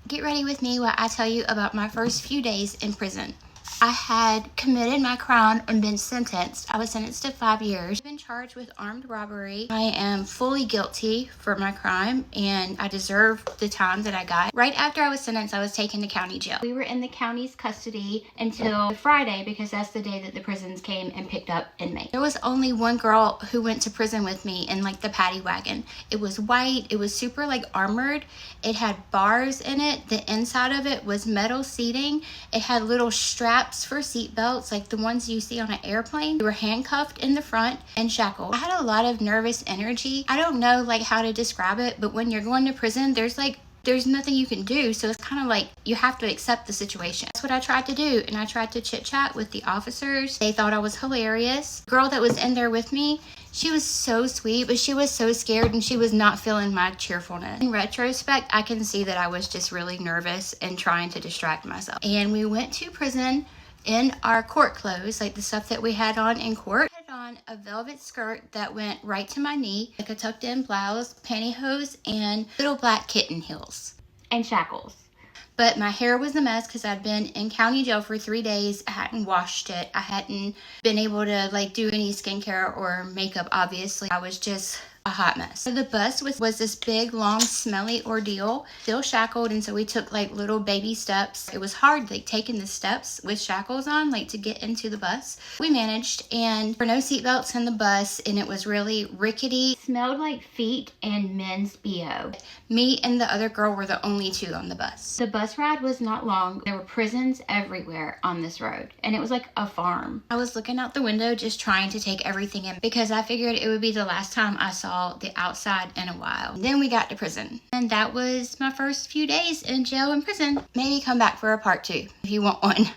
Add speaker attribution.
Speaker 1: Get ready with me while I tell you about my first few days in prison. I had committed my crime and been sentenced. I was sentenced to 5 years. I've been charged with armed robbery. I am fully guilty for my crime and I deserve the time that I got. Right after I was sentenced, I was taken to county jail. We were in the county's custody until Friday because that's the day that the prisons came and picked up inmates. There was only one girl who went to prison with me in like the paddy wagon. It was white. It was super like armored. It had bars in it. The inside of it was metal seating. It had little straps for seat belts like the ones you see on an airplane. We were handcuffed in the front and shackled. I had a lot of nervous energy. I don't know like how to describe it, but when you're going to prison, there's nothing you can do. So it's kind of like you have to accept the situation. That's what I tried to do. And I tried to chit chat with the officers. They thought I was hilarious. The girl that was in there with me, she was so sweet, but she was so scared and she was not feeling my cheerfulness. In retrospect, I can see that I was just really nervous and trying to distract myself. And we went to prison in our court clothes, like the stuff that we had on in court. I had on a velvet skirt that went right to my knee, like a tucked in blouse, pantyhose, and little black kitten heels and shackles. But my hair was a mess because I'd been in county jail for 3 days. I hadn't washed it. I hadn't been able to like do any skincare or makeup, obviously. I was just a hot mess. So the bus was this big, long, smelly ordeal, still shackled, and so we took like little baby steps. It was hard like taking the steps with shackles on, like to get into the bus. We managed, and there were no seatbelts in the bus, and it was really rickety. It smelled like feet and men's BO. Me and the other girl were the only two on the bus. The bus ride was not long. There were prisons everywhere on this road, and it was like a farm. I was looking out the window just trying to take everything in because I figured it would be the last time I saw the outside in a while. Then we got to prison, and that was my first few days in jail and prison. Maybe come back for a part 2 if you want one.